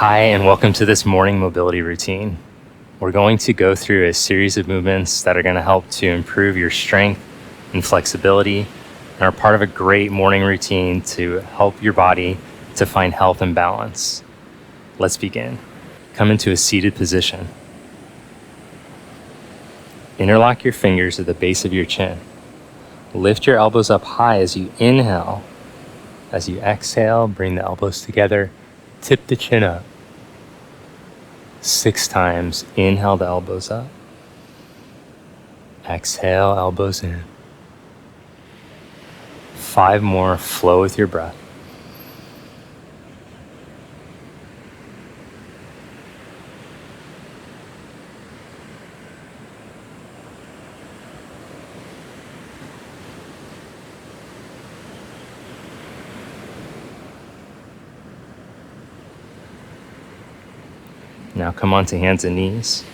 Hi, and welcome to this morning mobility routine. We're going to go through a series of movements that are going to help to improve your strength and flexibility and are part of a great morning routine to help your body to find health and balance. Let's begin. Come into a seated position. Interlock your fingers at the base of your chin. Lift your elbows up high as you inhale. As you exhale, bring the elbows together. Tip the chin up. 6 times. Inhale the elbows up. Exhale, elbows in. 5 more. Flow with your breath. Now come on to hands and knees.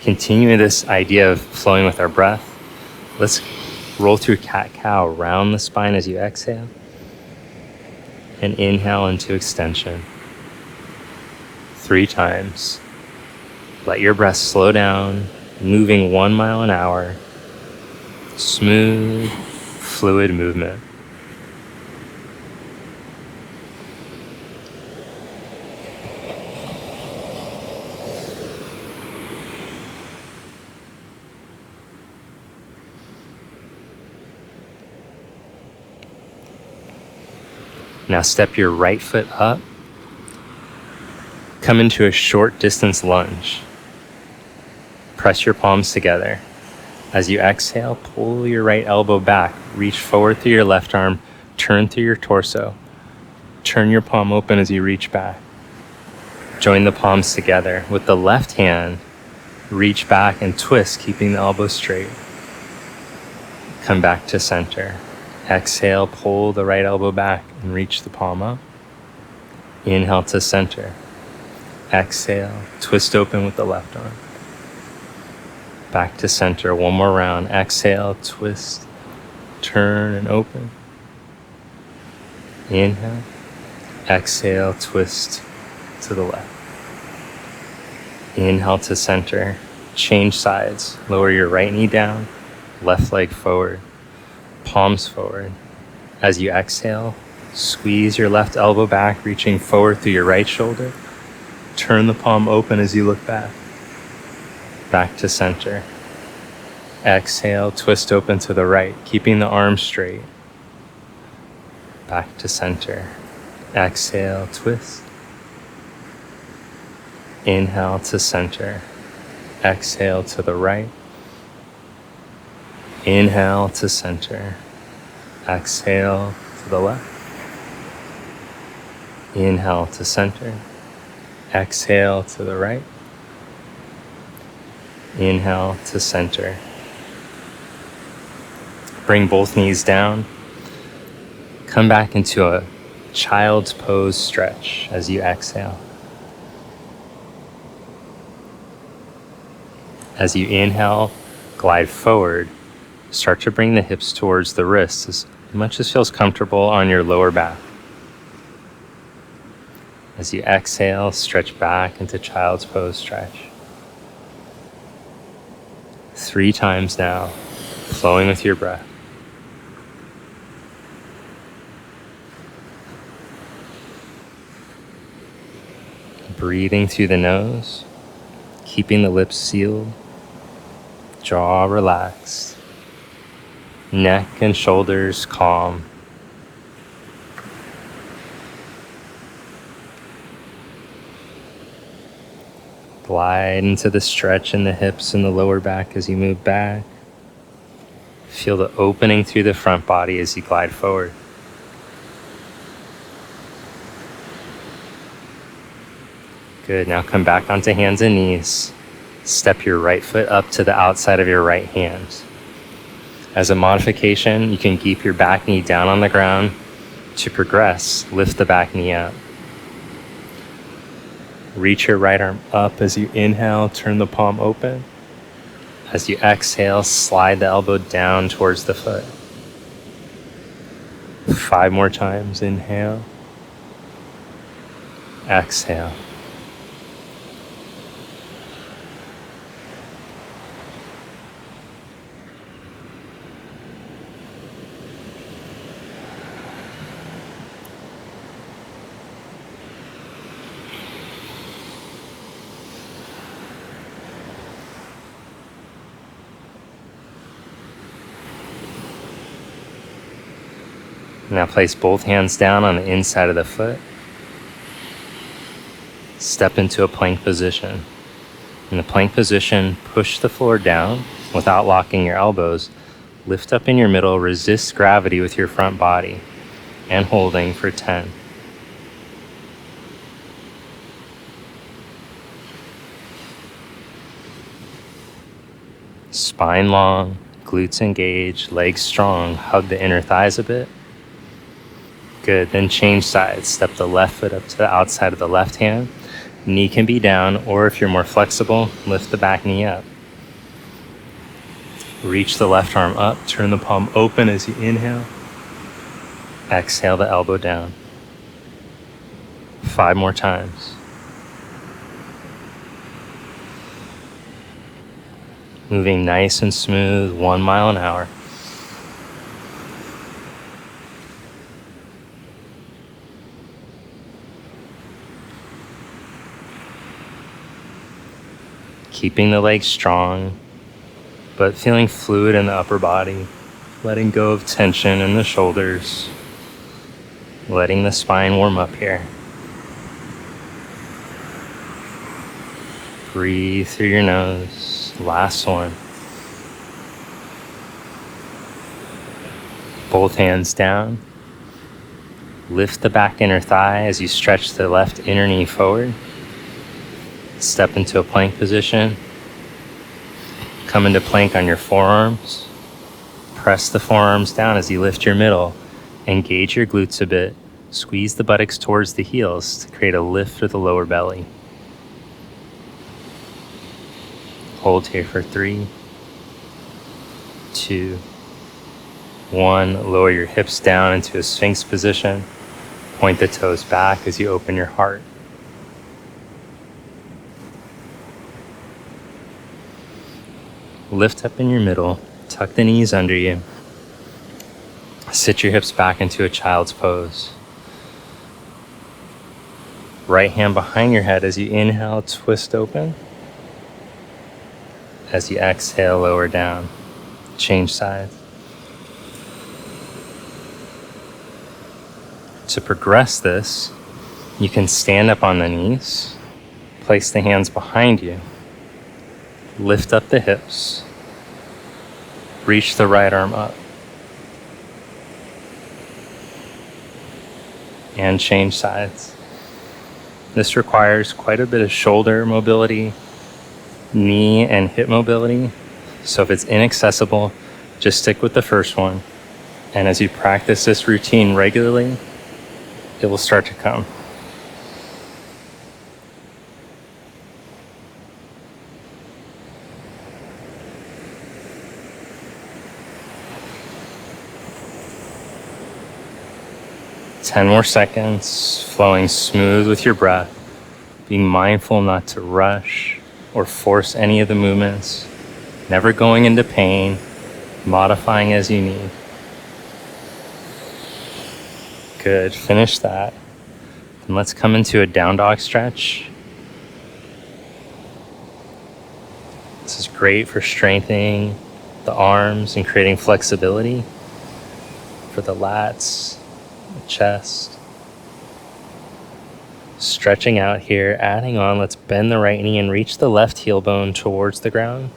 Continuing this idea of flowing with our breath, let's roll through cat-cow around the spine as you exhale and inhale into extension 3 times. Let your breath slow down, moving 1 mile an hour. Smooth, fluid movement. Now step your right foot up. Come into a short distance lunge. Press your palms together. As you exhale, pull your right elbow back. Reach forward through your left arm. Turn through your torso. Turn your palm open as you reach back. Join the palms together. With the left hand, reach back and twist, keeping the elbow straight. Come back to center. Exhale, pull the right elbow back and reach the palm up. Inhale to center. Exhale, twist open with the left arm. Back to center, 1 more round. Exhale, twist, turn and open. Inhale. Exhale, twist to the left. Inhale to center. Change sides. Lower your right knee down, left leg forward. Palms forward. As you exhale, squeeze your left elbow back, reaching forward through your right shoulder. Turn the palm open as you look back. Back to center. Exhale, twist open to the right, keeping the arms straight. Back to center. Exhale, twist. Inhale to center. Exhale to the right. Inhale to center. Exhale to the left. Inhale to center. Exhale to the right. Inhale to center. Bring both knees down. Come back into a child's pose stretch as you exhale. As you inhale, glide forward. Start to bring the hips towards the wrists as much as feels comfortable on your lower back. As you exhale, stretch back into child's pose stretch. 3 times now, flowing with your breath. Breathing through the nose, keeping the lips sealed, jaw relaxed. Neck and shoulders calm. Glide into the stretch in the hips and the lower back as you move back. Feel the opening through the front body as you glide forward. Good, now come back onto hands and knees. Step your right foot up to the outside of your right hand. As a modification, you can keep your back knee down on the ground. To progress, lift the back knee up. Reach your right arm up as you inhale, turn the palm open. As you exhale, slide the elbow down towards the foot. 5 more times, inhale. Exhale. Now place both hands down on the inside of the foot. Step into a plank position. In the plank position, push the floor down without locking your elbows. Lift up in your middle, resist gravity with your front body, and holding for 10. Spine long, glutes engaged, legs strong. Hug the inner thighs a bit. Good. Then change sides. Step the left foot up to the outside of the left hand. Knee can be down, or if you're more flexible, lift the back knee up. Reach the left arm up. Turn the palm open as you inhale. Exhale the elbow down. 5 more times. Moving nice and smooth, 1 mile an hour. Keeping the legs strong, but feeling fluid in the upper body, letting go of tension in the shoulders, letting the spine warm up here. Breathe through your nose. Last one. Both hands down. Lift the back inner thigh as you stretch the left inner knee forward. Step into a plank position. Come into plank on your forearms. Press the forearms down as you lift your middle. Engage your glutes a bit. Squeeze the buttocks towards the heels to create a lift for the lower belly. Hold here for 3, 2, 1. Lower your hips down into a sphinx position. Point the toes back as you open your heart. Lift up in your middle, tuck the knees under you. Sit your hips back into a child's pose. Right hand behind your head as you inhale, twist open. As you exhale, lower down. Change sides. To progress this, you can stand up on the knees, place the hands behind you, lift up the hips, reach the right arm up, and change sides. This requires quite a bit of shoulder mobility, knee and hip mobility. So if it's inaccessible, just stick with the first one. And as you practice this routine regularly, it will start to come. Ten more seconds, flowing smooth with your breath, being mindful not to rush or force any of the movements, never going into pain, modifying as you need. Good, finish that. And let's come into a down dog stretch. This is great for strengthening the arms and creating flexibility for the lats, the chest. Stretching out here, adding on, let's bend the right knee and reach the left heel bone towards the ground.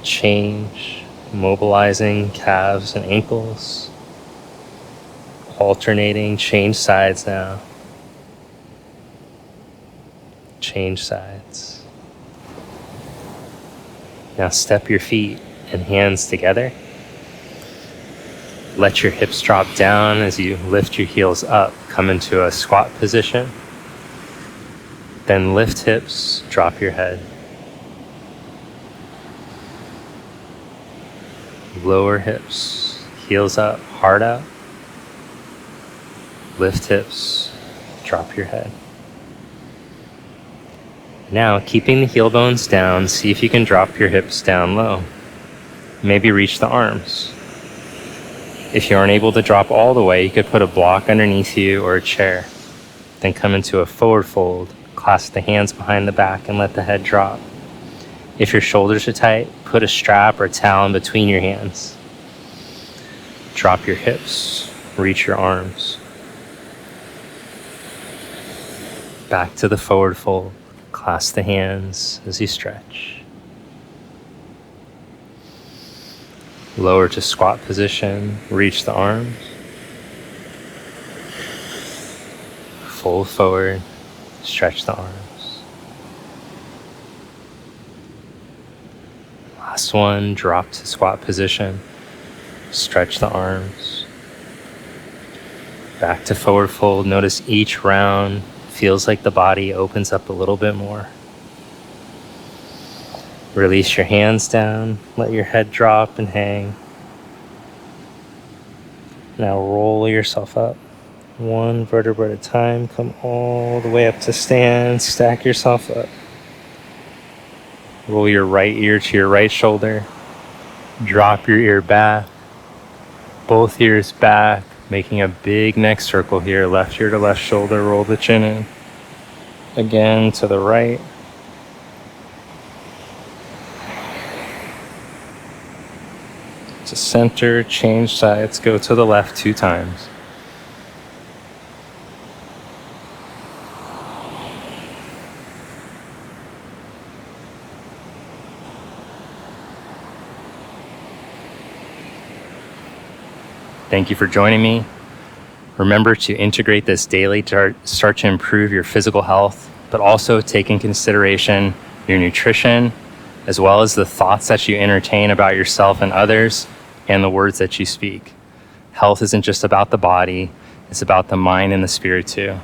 Change, mobilizing calves and ankles. Alternating, change sides now. Change sides. Now step your feet and hands together. Let your hips drop down as you lift your heels up. Come into a squat position. Then lift hips, drop your head. Lower hips, heels up, heart out. Lift hips, Drop your head. Now, keeping the heel bones down, see if you can drop your hips down low. Maybe reach the arms. If you aren't able to drop all the way, you could put a block underneath you or a chair. Then come into a forward fold, clasp the hands behind the back and let the head drop. If your shoulders are tight, put a strap or towel in between your hands. Drop your hips, reach your arms. Back to the forward fold, clasp the hands as you stretch. Lower to squat position, reach the arms. Fold forward, stretch the arms. Last one, drop to squat position, stretch the arms. Back to forward fold, notice each round feels like the body opens up a little bit more. Release your hands down, let your head drop and hang. Now roll yourself up. One vertebra at a time, come all the way up to stand, stack yourself up. Roll your right ear to your right shoulder. Drop your ear back, both ears back, making a big neck circle here. Left ear to left shoulder, roll the chin in. Again to the right. To center, change sides, go to the left 2 times. Thank you for joining me. Remember to integrate this daily to start to improve your physical health, but also take in consideration your nutrition, as well as the thoughts that you entertain about yourself and others, and the words that you speak. Health isn't just about the body, it's about the mind and the spirit too.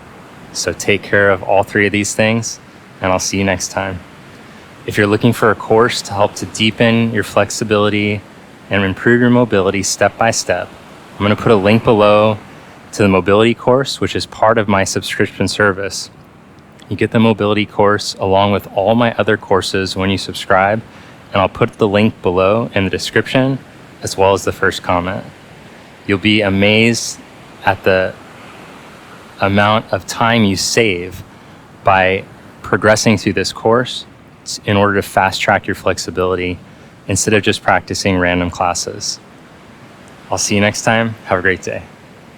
So take care of all 3 of these things, and I'll see you next time. If you're looking for a course to help to deepen your flexibility and improve your mobility step by step, I'm going to put a link below to the mobility course, which is part of my subscription service. You get the mobility course along with all my other courses when you subscribe, and I'll put the link below in the description as well as the first comment. You'll be amazed at the amount of time you save by progressing through this course in order to fast track your flexibility instead of just practicing random classes. I'll see you next time. Have a great day.